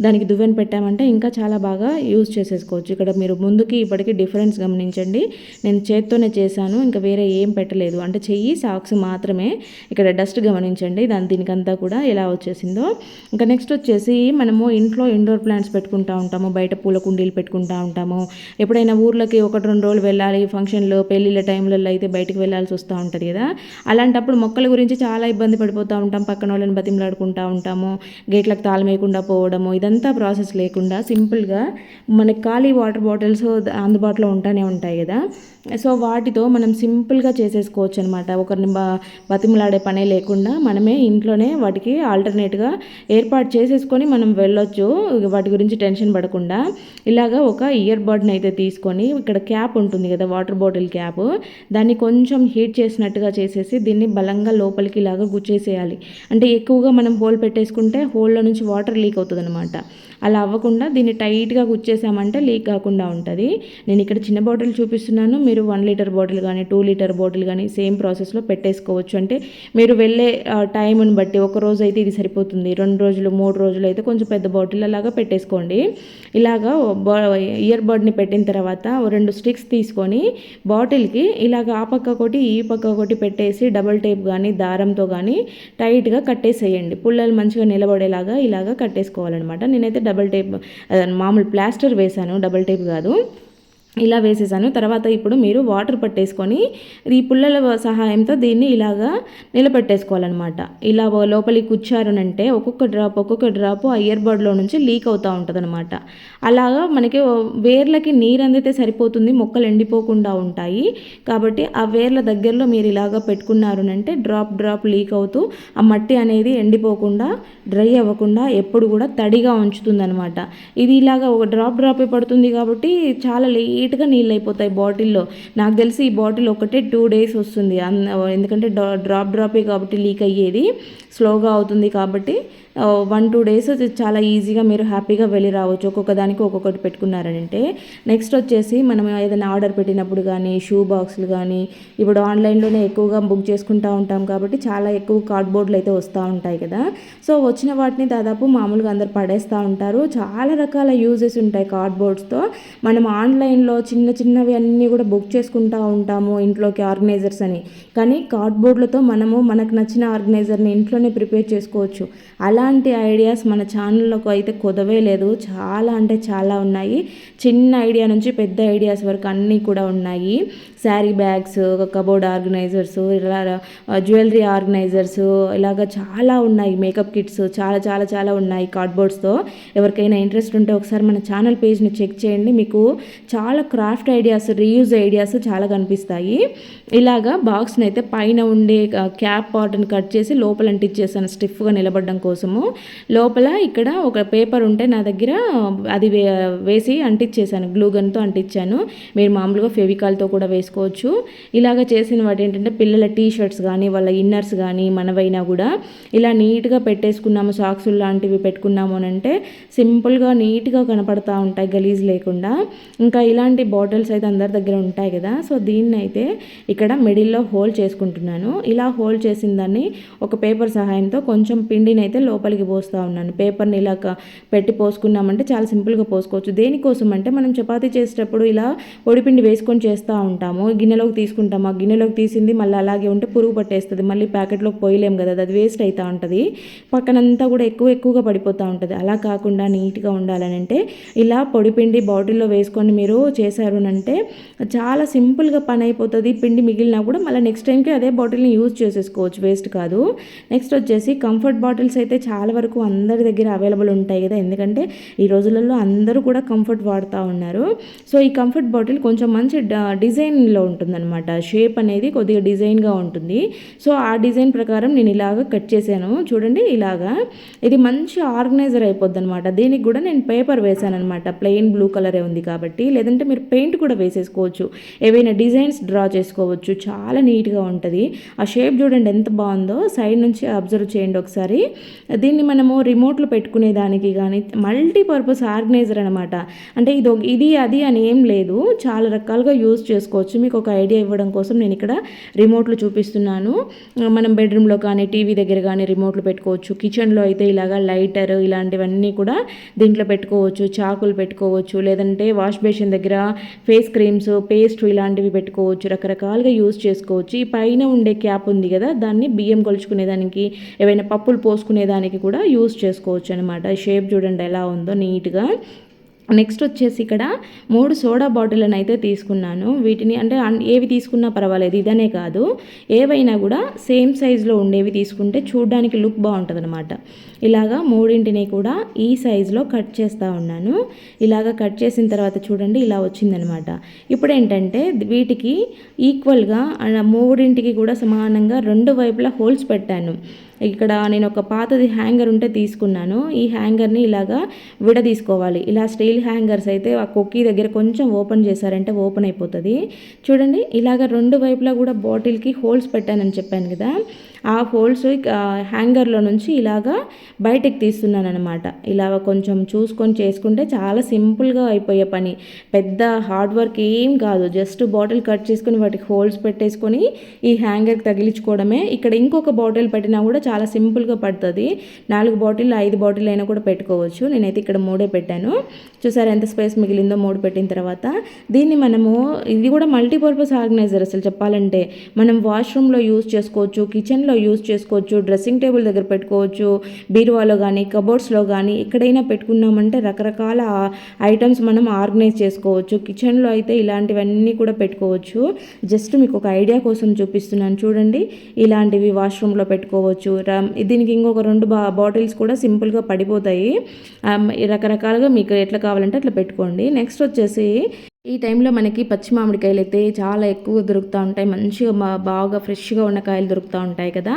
దానికి దువ్వెన పెట్టామంటే ఇంకా చాలా బాగా యూజ్ చేసేసుకోవచ్చు. ఇక్కడ మీరు ముందుకి ఇప్పటికీ డిఫరెన్స్ గమనించండి. నేను చేత్తోనే చేశాను, ఇంకా వేరే ఏం పెట్టలేదు, అంటే చెయ్యి సాక్స్ మాత్రమే. ఇక్కడ డస్ట్ గమనించండి దీనికంతా కూడా ఎలా వచ్చేసిందో. ఇంకా నెక్స్ట్ వచ్చేసి మనము ఇంట్లో ఇండోర్ ప్లాంట్స్ పెట్టుకుంటూ ఉంటాము, బయట పూల కుండీలు పెట్టుకుంటూ ఉంటాము. ఎప్పుడైనా ఊర్లకి 1-2 రోజులు వెళ్ళాలి, ఫంక్షన్లు పెళ్ళిళ్ళ టైంలలో అయితే బయటకు వెళ్ళాల్సి వస్తూ ఉంటుంది కదా. అలాంటప్పుడు మొక్కల గురించి చాలా ఇబ్బంది పడిపోతూ ఉంటాం, పక్కన వాళ్ళని బతిమలాడుకుంటూ ఉంటాము, గేట్లకు తాళం వేయకుండా పోవడము, ఇదంతా ప్రాసెస్ లేకుండా సింపుల్గా మనకి ఖాళీ వాటర్ బాటిల్స్ అందుబాటులో ఉంటూనే ఉంటాయి కదా. సో వాటితో మనం సింపుల్గా చేసేసుకోవచ్చు అనమాట. ఒకరిని బతిమలాడే పనే లేకుండా మనమే ఇంట్లోనే వాటికి ఆల్టర్నేట్గా ఏర్పాటు చేసేసుకొని మనం వెళ్ళొచ్చు, వాటి గురించి టెన్షన్ పడకుండా. ఇలాగా ఒక ఇయర్ బడ్ని అయితే తీసుకొని ఇక్కడ క్యాప్ ఉంటుంది కదా, వాటర్ బాటిల్ క్యాప్, దాన్ని కొంచెం హీట్ చేసినట్టుగా చేసేసి దీన్ని బలంగా లోపలికి ఇలాగా గుచ్చేసేయాలి. అంటే ఎక్కువగా మనం హోల్ పెట్టేసుకుంటే హోల్లో నుంచి వాటర్ లీక్ అవుతుంది అనమాట. అలా అవ్వకుండా దీన్ని టైట్గా గుచ్చేసామంటే లీక్ కాకుండా ఉంటుంది. నేను ఇక్కడ చిన్న బాటిల్ చూపిస్తున్నాను, మీరు 1 లీటర్ బాటిల్ కానీ 2 లీటర్ బాటిల్ కానీ సేమ్ ప్రాసెస్లో పెట్టేసుకోవచ్చు. అంటే మీరు వెళ్ళే టైంని బట్టి, ఒక రోజు అయితే ఇది సరిపోతుంది, 2 రోజులు 3 రోజులు అయితే కొంచెం పెద్ద బాటిల్ అలాగా పెట్టేసుకోండి. ఇలాగా ఇయర్ బడ్ని పెట్టిన తర్వాత 2 స్టిక్స్ తీసుకొని బాటిల్కి ఇలాగ ఆ పక్క ఒకటి ఈ పక్క ఒకటి పెట్టేసి డబల్ టేప్ కానీ దారంతో కానీ టైట్గా కట్టేసేయండి. పుల్లలు మంచిగా నిలబడేలాగా ఇలాగా కట్టేసుకోవాలన్నమాట. నేనైతే డబల్ టేప్ మామూలు ప్లాస్టర్ వేశాను, డబల్ టేప్ కాదు. ఇలా వేసేసాను. తర్వాత ఇప్పుడు మీరు వాటర్ పట్టేసుకొని ఈ పుల్లల సహాయంతో దీన్ని ఇలాగా నిలబెట్టేసుకోవాలన్నమాట. ఇలా లోపలికి కూర్చారనంటే ఒక్కొక్క డ్రాప్ ఆ ఇయర్ బడ్లో నుంచి లీక్ అవుతూ ఉంటుంది అనమాట. అలాగా మనకి వేర్లకి నీరు అందితే సరిపోతుంది, మొక్కలు ఎండిపోకుండా ఉంటాయి. కాబట్టి ఆ వేర్ల దగ్గరలో మీరు ఇలాగా పెట్టుకున్నారనంటే డ్రాప్ లీక్ అవుతూ ఆ మట్టి అనేది ఎండిపోకుండా, డ్రై అవ్వకుండా ఎప్పుడు కూడా తడిగా ఉంచుతుంది అనమాట. ఇది ఇలాగా ఒక డ్రాపే పడుతుంది కాబట్టి చాలా లేట్గా నీళ్ళు అయిపోతాయి బాటిల్లో. నాకు తెలిసి ఈ బాటిల్ ఒకటే 2 days వస్తుంది, ఎందుకంటే డ్రాపే కాబట్టి లీక్ అయ్యేది స్లోగా అవుతుంది. కాబట్టి 1-2 days చాలా ఈజీగా మీరు హ్యాపీగా వెళ్ళి రావచ్చు, ఒక్కొక్క దానికి ఒక్కొక్కటి పెట్టుకున్నారంటే. నెక్స్ట్ వచ్చేసి మనం ఏదైనా ఆర్డర్ పెట్టినప్పుడు కానీ షూ బాక్సులు కానీ ఇప్పుడు ఆన్లైన్లోనే ఎక్కువగా బుక్ చేసుకుంటూ ఉంటాం కాబట్టి చాలా ఎక్కువ కార్డ్బోర్డ్లు అయితే వస్తూ ఉంటాయి కదా. సో వచ్చిన వాటిని దాదాపు మామూలుగా అందరు పడేస్తూ ఉంటారు. చాలా రకాల యూజెస్ ఉంటాయి కార్డ్బోర్డ్స్తో. మనం ఆన్లైన్లో అమెజాన్లో చిన్న చిన్నవి అన్నీ కూడా బుక్ చేసుకుంటూ ఉంటాము ఇంట్లోకి ఆర్గనైజర్స్ అని. కానీ కార్డ్బోర్డ్లతో మనము మనకు నచ్చిన ఆర్గనైజర్ని ఇంట్లోనే ప్రిపేర్ చేసుకోవచ్చు. అలాంటి ఐడియాస్ మన ఛానల్లోకి అయితే కొదవే లేదు. చాలా అంటే చాలా ఉన్నాయి. చిన్న ఐడియా నుంచి పెద్ద ఐడియాస్ వరకు అన్నీ కూడా ఉన్నాయి. శారీ బ్యాగ్స్, కబోర్డ్ ఆర్గనైజర్స్, ఇలా జ్యువెలరీ ఆర్గనైజర్స్, ఇలాగ చాలా ఉన్నాయి. మేకప్ కిట్స్ చాలా చాలా చాలా ఉన్నాయి కార్డ్బోర్డ్స్తో. ఎవరికైనా ఇంట్రెస్ట్ ఉంటే ఒకసారి మన ఛానల్ పేజ్ని చెక్ చేయండి. మీకు చాలా క్రాఫ్ట్ ఐడియాస్, రీయూజ్ ఐడియాస్ చాలా కనిపిస్తాయి. ఇలాగా బాక్స్ని అయితే పైన ఉండే క్యాప్ పార్ట్ని కట్ చేసి లోపల అంటించేసాను స్టిఫ్గా నిలబడడం కోసము. లోపల ఇక్కడ ఒక పేపర్ ఉంటే నా దగ్గర అది వేసి అంటించేసాను, గ్లూ గన్తో అంటించాను. మీరు మామూలుగా ఫెవికాల్తో కూడా వేసుకోవచ్చు. ఇలాగ చేసిన వాటి ఏంటంటే పిల్లల టీ షర్ట్స్ కానీ వాళ్ళ ఇన్నర్స్ కానీ మనవైనా కూడా ఇలా నీట్గా పెట్టేసుకున్నాము, సాక్సులు లాంటివి పెట్టుకున్నాము అని అంటే సింపుల్గా నీట్గా కనపడతా ఉంటాయి గలీజ్ లేకుండా. ఇంకా ఇలాంటి బాటిల్స్ అయితే అందరి దగ్గర ఉంటాయి కదా. సో దీన్ని అయితే ఇక్కడ మిడిల్లో హోల్ చేసుకుంటున్నాను. ఇలా హోల్ చేసిన దాన్ని ఒక పేపర్ సహాయంతో కొంచెం పిండిని అయితే లోపలికి పోస్తూ ఉన్నాను. పేపర్ని ఇలా పెట్టి పోసుకున్నామంటే చాలా సింపుల్గా పోసుకోవచ్చు. దేనికోసం అంటే మనం చపాతీ చేసేటప్పుడు ఇలా పొడిపిండి వేసుకొని చేస్తూ ఉంటాము, గిన్నెలోకి తీసుకుంటాము. ఆ గిన్నెలోకి తీసింది మళ్ళీ అలాగే ఉంటే పురుగు పట్టేస్తుంది, మళ్ళీ ప్యాకెట్లోకి పోయలేము కదా, అది వేస్ట్ అవుతూ ఉంటుంది. పక్కనంతా కూడా ఎక్కువగా పడిపోతూ ఉంటుంది. అలా కాకుండా నీట్గా ఉండాలని అంటే ఇలా పొడిపిండి బాటిల్లో వేసుకొని మీరు చేశారు అంటే చాలా సింపుల్గా పని అయిపోతుంది. పిండి మిగిలినా కూడా మళ్ళీ నెక్స్ట్ టైంకి అదే బాటిల్ని యూజ్ చేసేసుకోవచ్చు, వేస్ట్ కాదు. నెక్స్ట్ వచ్చేసి కంఫర్ట్ బాటిల్స్ అయితే చాలా వరకు అందరి దగ్గర అవైలబుల్ ఉంటాయి కదా, ఎందుకంటే ఈ రోజులలో అందరూ కూడా కంఫర్ట్ వాడుతూ ఉన్నారు. సో ఈ కంఫర్ట్ బాటిల్ కొంచెం మంచి డిజైన్లో ఉంటుందన్నమాట. షేప్ అనేది కొద్దిగా డిజైన్గా ఉంటుంది. సో ఆ డిజైన్ ప్రకారం నేను ఇలాగ కట్ చేశాను చూడండి. ఇలాగా ఇది మంచి ఆర్గనైజర్ అయిపోద్ది అనమాట. దీనికి కూడా నేను పేపర్ వేసాను అనమాట, ప్లెయిన్ బ్లూ కలరే ఉంది కాబట్టి. లేదంటే మీరు పెయింట్ కూడా వేసేసుకోవచ్చు, ఏవైనా డిజైన్స్ డ్రా చేసుకోవచ్చు. చాలా నీట్గా ఉంటుంది. ఆ షేప్ చూడండి ఎంత బాగుందో, సైడ్ నుంచి అబ్జర్వ్ చేయండి ఒకసారి. దీన్ని మనము రిమోట్లో పెట్టుకునే దానికి కానీ మల్టీపర్పస్ ఆర్గనైజర్ అనమాట. అంటే ఇది అది అని ఏం లేదు, చాలా రకాలుగా యూజ్ చేసుకోవచ్చు. మీకు ఒక ఐడియా ఇవ్వడం కోసం నేను ఇక్కడ రిమోట్లు చూపిస్తున్నాను. మనం బెడ్రూమ్లో కానీ టీవీ దగ్గర కానీ రిమోట్లు పెట్టుకోవచ్చు. కిచెన్లో అయితే ఇలాగా లైటర్ ఇలాంటివన్నీ కూడా దీంట్లో పెట్టుకోవచ్చు. చాకులు పెట్టుకోవచ్చు, లేదంటే వాష్ బేసిన్ దగ్గర ఫేస్ క్రీమ్స్, పేస్ట్ ఇలాంటివి పెట్టుకోవచ్చు. రకరకాలుగా యూజ్ చేసుకోవచ్చు. ఈ పైన ఉండే క్యాప్ ఉంది కదా, దాన్ని బియ్యం కొలుచుకునేదానికి, ఏవైనా పప్పులు పోసుకునేదానికి కూడా యూజ్ చేసుకోవచ్చు అనమాట. షేప్ చూడండి ఎలా ఉందో నీట్గా. నెక్స్ట్ వచ్చేసి ఇక్కడ 3 సోడా బాటిళ్ళని అయితే తీసుకున్నాను. వీటిని అంటే ఏవి తీసుకున్నా పర్వాలేదు, ఇదనే కాదు, ఏవైనా కూడా సేమ్ సైజులో ఉండేవి తీసుకుంటే చూడడానికి లుక్ బాగుంటుంది అనమాట. ఇలాగా 3ని కూడా ఈ సైజులో కట్ చేస్తూ ఉన్నాను. ఇలాగ కట్ చేసిన తర్వాత చూడండి ఇలా వచ్చిందనమాట. ఇప్పుడు ఏంటంటే వీటికి ఈక్వల్గా 3కి కూడా సమానంగా 2 వైపులా హోల్స్ పెట్టాను. ఇక్కడ నేను ఒక పాతది హ్యాంగర్ ఉంటే తీసుకున్నాను. ఈ హ్యాంగర్ని ఇలాగా విడదీసుకోవాలి. ఇలా స్టీల్ హ్యాంగర్స్ అయితే ఆ కొక్కీ దగ్గర కొంచెం ఓపెన్ చేశారంటే ఓపెన్ అయిపోతుంది. చూడండి ఇలాగ 2 వైపులా కూడా బాటిల్కి హోల్స్ పెట్టానని చెప్పాను కదా, ఆ హోల్స్ హ్యాంగర్లో నుంచి ఇలాగా బయటకు తీస్తున్నాను అనమాట. ఇలా కొంచెం చూసుకొని చేసుకుంటే చాలా సింపుల్గా అయిపోయే పని, పెద్ద హార్డ్ వర్క్ ఏం కాదు. జస్ట్ బాటిల్ కట్ చేసుకొని వాటికి హోల్స్ పెట్టేసుకొని ఈ హ్యాంగర్కి తగిలించుకోవడమే. ఇక్కడ ఇంకొక బాటిల్ పెట్టినా కూడా చాలా సింపుల్గా పడుతుంది. 4 బాటిల్ 5 బాటిల్ అయినా కూడా పెట్టుకోవచ్చు. నేనైతే ఇక్కడ 3 పెట్టాను. చూసారా ఎంత స్పేస్ మిగిలిందో 3 పెట్టిన తర్వాత. దీన్ని మనము ఇది కూడా మల్టీపర్పస్ ఆర్గనైజర్ అసలు చెప్పాలంటే. మనం వాష్రూమ్లో యూజ్ చేసుకోవచ్చు, కిచెన్లో యూజ్ చేసుకోవచ్చు, డ్రెస్సింగ్ టేబుల్ దగ్గర పెట్టుకోవచ్చు, బీరువాలో కానీ కబోర్డ్స్లో కానీ ఎక్కడైనా పెట్టుకున్నామంటే రకరకాల ఐటమ్స్ మనం ఆర్గనైజ్ చేసుకోవచ్చు. కిచెన్లో అయితే ఇలాంటివన్నీ కూడా పెట్టుకోవచ్చు. జస్ట్ మీకు ఒక ఐడియా కోసం చూపిస్తున్నాను చూడండి. ఇలాంటివి వాష్రూమ్లో పెట్టుకోవచ్చు. దీనికి ఇంకొక 2 బాటిల్స్ కూడా సింపుల్గా పడిపోతాయి. రకరకాలుగా మీకు ఎట్లా కావాలంటే అట్లా పెట్టుకోండి. నెక్స్ట్ వచ్చేసి ఈ టైంలో మనకి పచ్చి మామిడికాయలు అయితే చాలా ఎక్కువ దొరుకుతూ ఉంటాయి. మంచిగా బాగా ఫ్రెష్గా ఉన్న కాయలు దొరుకుతూ ఉంటాయి కదా.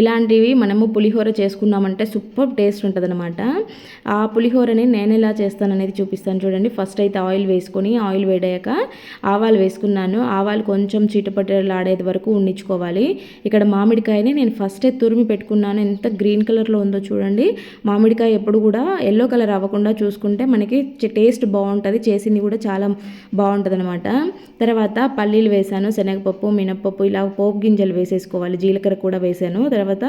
ఇలాంటివి మనము పులిహోర చేసుకున్నామంటే సూపర్ టేస్ట్ ఉంటుంది అనమాట. ఆ పులిహోరని నేను ఎలా చేస్తాననేది చూపిస్తాను చూడండి. ఫస్ట్ అయితే ఆయిల్ వేసుకొని, ఆయిల్ వేడాక ఆవాలు వేసుకున్నాను. ఆవాలు కొంచెం చిటపటలాడేది వరకు ఉండించుకోవాలి. ఇక్కడ మామిడికాయని నేను ఫస్టే తురిమి పెట్టుకున్నాను. ఎంత గ్రీన్ కలర్లో ఉందో చూడండి. మామిడికాయ ఎప్పుడు కూడా ఎల్లో కలర్ అవ్వకుండా చూసుకుంటే మనకి టేస్ట్ బాగుంటుంది. చేసింది కూడా చాలా బాగుంటుందన్నమాట. తర్వాత పల్లీలు వేసాను, శనగపప్పు, మినప్పప్పు ఇలా పోపు గింజలు వేసేసుకోవాలి, జీలకర్ర కూడా వేసాను. తర్వాత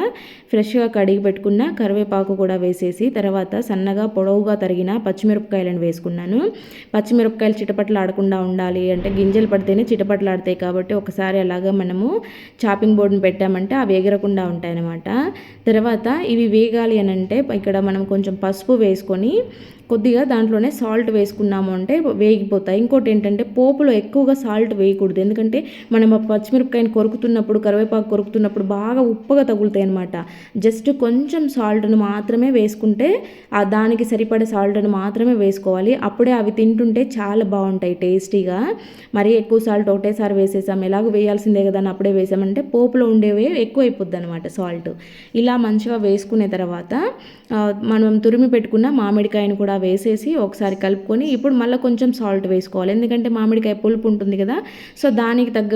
ఫ్రెష్గా కడిగి పెట్టుకున్న కరివేపాకు కూడా వేసేసి తర్వాత సన్నగా పొడవుగా తరిగిన పచ్చిమిరపకాయలను వేసుకున్నాను. పచ్చిమిరపకాయలు చిటపట్లాడకుండా ఉండాలి అంటే గింజలు పడితేనే చిటపట్లాడతాయి కాబట్టి ఒకసారి అలాగా మనము చాపింగ్ బోర్డుని పెట్టామంటే అవి ఎగరకుండా ఉంటాయన్నమాట. తర్వాత ఇవి వేగాలి అని అంటే ఇక్కడ మనం కొంచెం పసుపు వేసుకొని కొద్దిగా దాంట్లోనే సాల్ట్ వేసుకున్నాము అంటే వేగిపోతాయి. ఇంకోటి ఏంటంటే పోపులో ఎక్కువగా సాల్ట్ వేయకూడదు, ఎందుకంటే మనం ఆ పచ్చిమిరపకాయని కొరుకుతున్నప్పుడు కరివేపాకు కొరుకుతున్నప్పుడు బాగా ఉప్పగా తగులుతాయి అనమాట. జస్ట్ కొంచెం సాల్ట్ను మాత్రమే వేసుకుంటే దానికి సరిపడే సాల్ట్ను మాత్రమే వేసుకోవాలి. అప్పుడే అవి తింటుంటే చాలా బాగుంటాయి టేస్టీగా. మరీ ఎక్కువ సాల్ట్ ఒకటేసారి వేసేసాం, ఎలాగో వేయాల్సిందే కదా అని అప్పుడే వేసామంటే పోపులో ఉండేవి ఎక్కువ అయిపోద్ది అనమాట సాల్ట్. ఇలా మంచిగా వేసుకునే తర్వాత మనం తురిమి పెట్టుకున్న మామిడికాయను కూడా వేసేసి ఒకసారి కలుపుకొని ఇప్పుడు మళ్ళీ కొంచెం సాల్ట్ వేసుకోవాలి, ఎందుకంటే మామిడికాయ పులుపు ఉంటుంది కదా, సో దానికి తగ్గ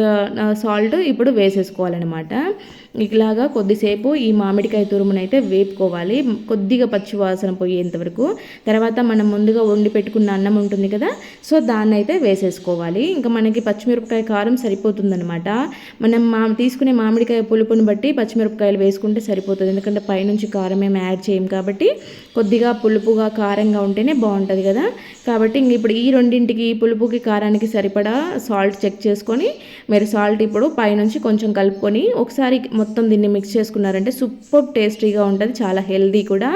సాల్ట్ ఇప్పుడు వేసేసుకోవాలన్నమాట. ఇలాగా కొద్దిసేపు ఈ మామిడికాయ తురుమునైతే వేపుకోవాలి, కొద్దిగా పచ్చివాసన పోయేంత వరకు. తర్వాత మనం ముందుగా వండి పెట్టుకున్న అన్నం ఉంటుంది కదా, సో దాన్ని అయితే వేసేసుకోవాలి. ఇంకా మనకి పచ్చిమిరపకాయ కారం సరిపోతుందనమాట. మనం తీసుకునే మామిడికాయ పులుపుని బట్టి పచ్చిమిరపకాయలు వేసుకుంటే సరిపోతుంది, ఎందుకంటే పైనుంచి కారం ఏమి యాడ్ చేయం కాబట్టి కొద్దిగా పులుపుగా కారంగా ఉంటేనే బాగుంటుంది కదా. కాబట్టి ఇంక ఇప్పుడు ఈ రెండింటికి పులుపుకి కారానికి సరిపడా సాల్ట్ చెక్ చేసుకొని మీరు సాల్ట్ ఇప్పుడు పైనుంచి కొంచెం కలుపుకొని ఒకసారి మొత్తం దీన్ని మిక్స్ చేసుకున్నారంటే సూపర్ టేస్టీగా ఉంటుంది, చాలా హెల్దీ కూడా.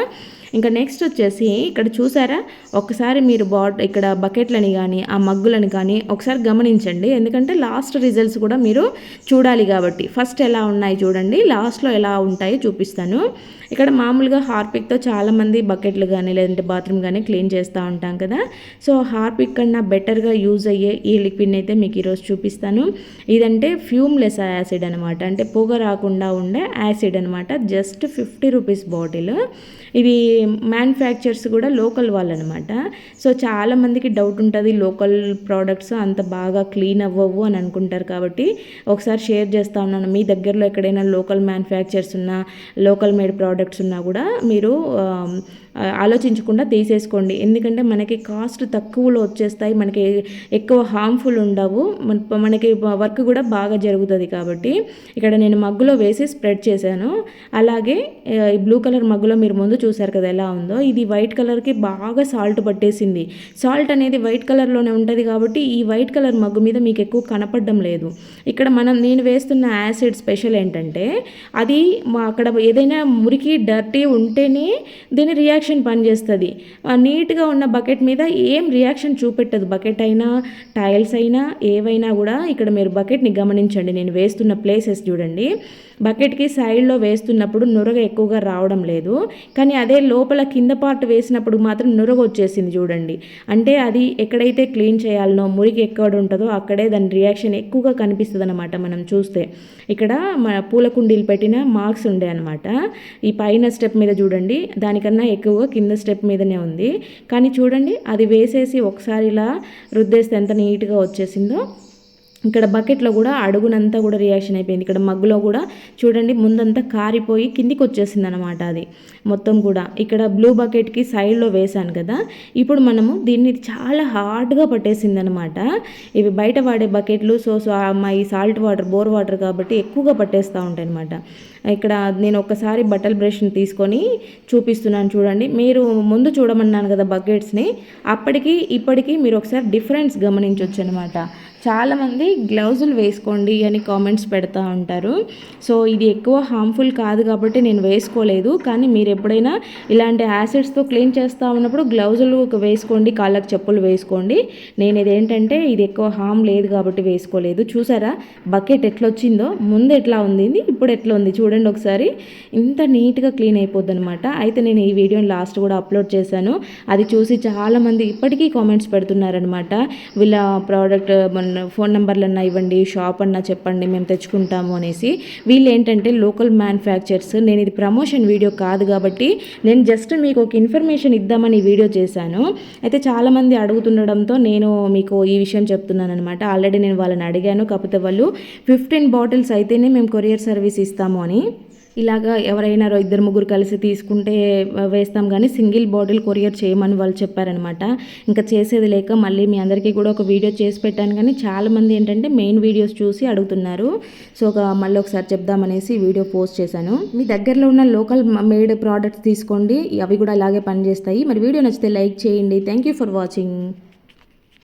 ఇంకా నెక్స్ట్ వచ్చేసి ఇక్కడ చూసారా, ఒకసారి మీరు ఇక్కడ బకెట్లని కానీ ఆ మగ్గులని కానీ ఒకసారి గమనించండి, ఎందుకంటే లాస్ట్ రిజల్ట్స్ కూడా మీరు చూడాలి కాబట్టి. ఫస్ట్ ఎలా ఉన్నాయి చూడండి, లాస్ట్లో ఎలా ఉంటాయో చూపిస్తాను. ఇక్కడ మామూలుగా హార్పిక్తో చాలామంది బకెట్లు కానీ లేదంటే బాత్రూమ్ కానీ క్లీన్ చేస్తూ ఉంటాం కదా, సో హార్పిక్ కన్నా బెటర్గా యూజ్ అయ్యే ఈ లిక్విడ్ని అయితే మీకు ఈరోజు చూపిస్తాను. ఇదంటే ఫ్యూమ్లెస్ యాసిడ్ అనమాట, అంటే పొగ రాకుండా ఉండే యాసిడ్ అనమాట. Just 50 rupees bottle. ఇది మ్యానుఫ్యాక్చర్స్ కూడా లోకల్ వాళ్ళు అనమాట. సో చాలామందికి డౌట్ ఉంటుంది, లోకల్ ప్రోడక్ట్స్ అంత బాగా క్లీన్ అవ్వవు అని అనుకుంటారు, కాబట్టి ఒకసారి షేర్ చేస్తూ ఉన్నాను. మీ దగ్గరలో ఎక్కడైనా లోకల్ మ్యానుఫ్యాక్చర్స్ ఉన్నా లోకల్ మేడ్ ప్రోడక్ట్స్ ఉన్నా కూడా మీరు ఆలోచించకుండా తీసేసుకోండి, ఎందుకంటే మనకి కాస్ట్ తక్కువలో వచ్చేస్తాయి, మనకి ఎక్కువ హార్మ్ఫుల్ ఉండవు, మనకి వర్క్ కూడా బాగా జరుగుతుంది. కాబట్టి ఇక్కడ నేను మగ్గులో వేసి స్ప్రెడ్ చేశాను. అలాగే ఈ బ్లూ కలర్ మగ్గులో మీరు ముందు చూసారు కదా ఎలా ఉందో, ఇది వైట్ కలర్కి బాగా సాల్ట్ పట్టేసింది. సాల్ట్ అనేది వైట్ కలర్లోనే ఉంటుంది కాబట్టి ఈ వైట్ కలర్ మగ్గు మీద మీకు ఎక్కువ కనపడడం లేదు. ఇక్కడ నేను వేస్తున్న యాసిడ్ స్పెషల్ ఏంటంటే అది అక్కడ ఏదైనా మురికి డర్టీ ఉంటేనే దీని రియాక్షన్ పనిచేస్తుంది. నీట్గా ఉన్న బకెట్ మీద ఏం రియాక్షన్ చూపెట్టదు, బకెట్ అయినా టైల్స్ అయినా ఏవైనా కూడా. ఇక్కడ మీరు బకెట్ని గమనించండి, నేను వేస్తున్న ప్లేసెస్ చూడండి, బకెట్కి సైడ్లో వేస్తున్నప్పుడు నురగ ఎక్కువగా రావడం లేదు, కానీ అదే లోపల కింద పార్ట్ వేసినప్పుడు మాత్రం నురగ వచ్చేసింది చూడండి. అంటే అది ఎక్కడైతే క్లీన్ చేయాలనో మురికి ఎక్కడ ఉంటుందో అక్కడే దాని రియాక్షన్ ఎక్కువగా కనిపిస్తుంది అనమాట. మనం చూస్తే ఇక్కడ మన పూల కుండీలు పెట్టిన మార్క్స్ ఉండే అనమాట. ఈ పైన స్టెప్ మీద చూడండి, దానికన్నా ఎక్కువగా కింద స్టెప్ మీదనే ఉంది, కానీ చూడండి అది వేసేసి ఒకసారి ఇలా రుద్దేస్తే ఎంత నీట్గా వచ్చేసిందో. ఇక్కడ బకెట్లో కూడా అడుగునంతా కూడా రియాక్షన్ అయిపోయింది. ఇక్కడ మగ్గులో కూడా చూడండి ముందంతా కారిపోయి కిందికి వచ్చేసింది అనమాట అది మొత్తం కూడా. ఇక్కడ బ్లూ బకెట్కి సైడ్లో వేసాను కదా, ఇప్పుడు మనము దీన్ని చాలా హార్డ్గా పట్టేసింది అనమాట. ఇవి బయట వాడే బకెట్లు మా ఈ సాల్ట్ వాటర్ బోర్ వాటర్ కాబట్టి ఎక్కువగా పట్టేస్తూ ఉంటాయి అనమాట. ఇక్కడ నేను ఒక్కసారి బట్టల బ్రష్ని తీసుకొని చూపిస్తున్నాను చూడండి. మీరు ముందు చూడమన్నాను కదా బకెట్స్ని, అప్పటికి ఇప్పటికీ మీరు ఒకసారి డిఫరెన్స్ గమనించవచ్చు అనమాట. చాలామంది గ్లౌజులు వేసుకోండి అని కామెంట్స్ పెడతా ఉంటారు. సో ఇది ఎక్కువ హార్మ్ఫుల్ కాదు కాబట్టి నేను వేసుకోలేదు, కానీ మీరు ఎప్పుడైనా ఇలాంటి యాసిడ్స్తో క్లీన్ చేస్తూ ఉన్నప్పుడు గ్లౌజులు వేసుకోండి, కాళ్ళకు చెప్పులు వేసుకోండి. నేను ఇదేంటంటే ఇది ఎక్కువ హార్మ్ లేదు కాబట్టి వేసుకోలేదు. చూసారా బకెట్ ఎట్లా వచ్చిందో, ముందు ఎట్లా ఉంది ఇప్పుడు ఎట్లా ఉంది చూడండి ఒకసారి, ఇంత నీట్గా క్లీన్ అయిపోద్ది అనమాట. అయితే నేను ఈ వీడియోని లాస్ట్ కూడా అప్లోడ్ చేశాను, అది చూసి చాలామంది ఇప్పటికీ కామెంట్స్ పెడుతున్నారనమాట. వీళ్ళ ప్రోడక్ట్ ఫోన్ నెంబర్లన్నా ఇవ్వండి, షాప్ అన్నా చెప్పండి, మేము తెచ్చుకుంటాము అనేసి. వీళ్ళు ఏంటంటే లోకల్ మ్యానుఫ్యాక్చర్స్. నేను ఇది ప్రమోషన్ వీడియో కాదు కాబట్టి నేను జస్ట్ మీకు ఒక ఇన్ఫర్మేషన్ ఇద్దామని వీడియో చేశాను. అయితే చాలామంది అడుగుతుండడంతో నేను మీకు ఈ విషయం చెప్తున్నాను అనమాట. ఆల్రెడీ నేను వాళ్ళని అడిగాను, కాకపోతే వాళ్ళు 15 బాటిల్స్ అయితేనే మేము కొరియర్ సర్వీస్ ఇస్తాము అని. ఇలాగా ఎవరైనా ఇద్దరు ముగ్గురు కలిసి తీసుకుంటే వేస్తాం, కానీ సింగిల్ బాటిల్ కొరియర్ చేయమని వాళ్ళు చెప్పారనమాట. ఇంకా చేసేది లేక మళ్ళీ మీ అందరికీ కూడా ఒక వీడియో చేసి పెట్టాను, కానీ చాలామంది ఏంటంటే మెయిన్ వీడియోస్ చూసి అడుగుతున్నారు. సో మళ్ళీ ఒకసారి చెప్దామనేసి వీడియో పోస్ట్ చేశాను. మీ దగ్గరలో ఉన్న లోకల్ మేడ్ ప్రోడక్ట్స్ తీసుకోండి, అవి కూడా అలాగే పనిచేస్తాయి. మరి వీడియో నచ్చితే లైక్ చేయండి. Thank you for watching.